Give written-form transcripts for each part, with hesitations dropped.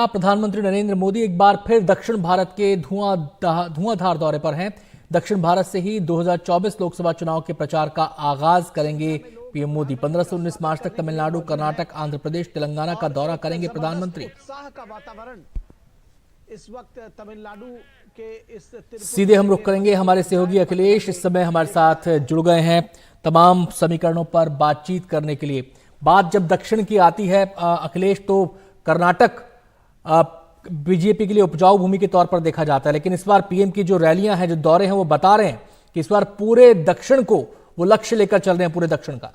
प्रधानमंत्री नरेंद्र मोदी एक बार फिर दक्षिण भारत के धुआंधार दौरे पर हैं। दक्षिण भारत से ही 2024 लोकसभा चुनाव के प्रचार का आगाज करेंगे पीएम मोदी। 15 से 19 मार्च तक तमिलनाडु, कर्नाटक, आंध्र प्रदेश, तेलंगाना का दौरा करेंगे प्रधानमंत्री। उत्साह का वातावरण इस वक्त तमिलनाडु के सीधे हम रुख करेंगे, हमारे सहयोगी अखिलेश इस समय हमारे साथ जुड़ गए हैं तमाम समीकरणों पर बातचीत करने के लिए। बात जब दक्षिण की आती है अखिलेश, तो कर्नाटक बीजेपी के लिए उपजाऊ भूमि के तौर पर देखा जाता है, लेकिन इस बार पीएम की जो रैलियां हैं, जो दौरे हैं, वो बता रहे हैं कि इस बार पूरे दक्षिण को वो लक्ष्य लेकर चल रहे हैं, पूरे दक्षिण का।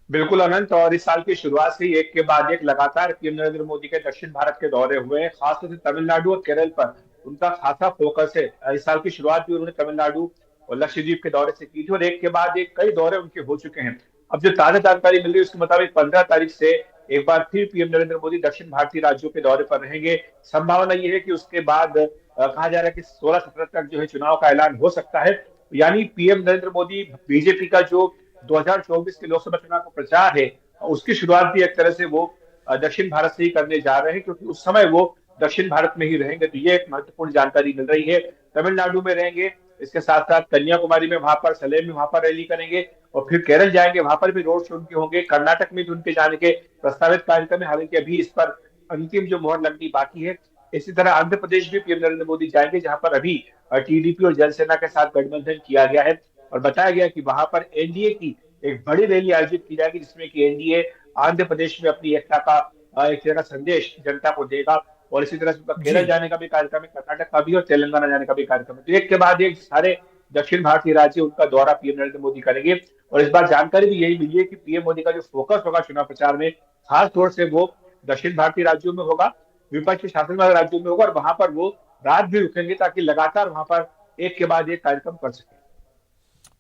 बिल्कुल अनंत, और इस साल की शुरुआत से ही एक के बाद एक लगातार पीएम नरेंद्र मोदी के दक्षिण भारत के दौरे हुए हैं। खासतौर से तमिलनाडु और केरल पर उनका खासा फोकस है। इस साल की शुरुआत भी उन्होंने तमिलनाडु और लक्षद्वीप के दौरे से की थी, और एक के बाद एक कई दौरे उनके हो चुके हैं। अब जो ताजा जानकारी मिल रही है उसके मुताबिक 15 तारीख से एक बार फिर पीएम नरेंद्र मोदी दक्षिण भारतीय राज्यों के दौरे पर रहेंगे। संभावना ये है कि उसके बाद कहा जा रहा है कि 16-17 तक जो है चुनाव का ऐलान हो सकता है। यानी पीएम नरेंद्र मोदी बीजेपी का जो 2024 के लोकसभा चुनाव का प्रचार है, उसकी शुरुआत भी एक तरह से वो दक्षिण भारत से ही करने जा रहे हैं, क्योंकि उस समय वो दक्षिण भारत में ही रहेंगे। तो ये एक महत्वपूर्ण जानकारी मिल रही है। तमिलनाडु में रहेंगे, इसके साथ साथ कन्याकुमारी में, वहां पर सलेम में वहां पर रैली करेंगे, और फिर केरल जाएंगे, वहां पर भी रोड शो उनके होंगे। कर्नाटक में भी उनके जाने के प्रस्तावित कार्यक्रम है, हालांकि अभी इस पर अंतिम जो मोहर लगनी बाकी है। इसी तरह आंध्र प्रदेश भी पीएम नरेंद्र मोदी जाएंगे, जहां पर अभी टीडीपी और जनसेना के साथ गठबंधन किया गया है, और बताया गया कि वहां पर एनडीए की एक बड़ी रैली आयोजित की जाएगी, जिसमें कि एनडीए आंध्र प्रदेश में अपनी एकता का एक तरह का संदेश जनता को देगा। और इसी तरह से केरल जाने का भी कार्यक्रम है, कर्नाटक का भी, और तेलंगाना जाने का भी कार्यक्रम है। तो एक के बाद एक सारे दक्षिण भारतीय राज्य उनका दौरा पीएम नरेंद्र मोदी करेंगे। और इस बार जानकारी भी यही मिली है कि पीएम मोदी का जो फोकस होगा चुनाव प्रचार में, खास तौर से वो दक्षिण भारतीय राज्यों में होगा, विपक्ष के शासन वाले राज्यों में होगा, और वहां पर वो रात भी रुकेंगे ताकि लगातार वहां पर एक के बाद एक कार्यक्रम कर सके।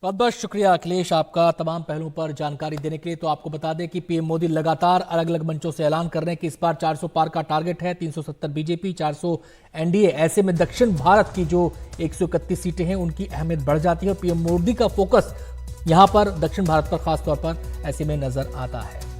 बहुत बहुत शुक्रिया अखिलेश आपका तमाम पहलुओं पर जानकारी देने के लिए। तो आपको बता दें कि पीएम मोदी लगातार अलग अलग मंचों से ऐलान कर रहे हैं कि इस बार 400 पार का टारगेट है, 370 बीजेपी, 400 एनडीए। ऐसे में दक्षिण भारत की जो 131 सीटें हैं उनकी अहमियत बढ़ जाती है, और पीएम मोदी का फोकस यहां पर दक्षिण भारत पर खासतौर पर ऐसे में नजर आता है।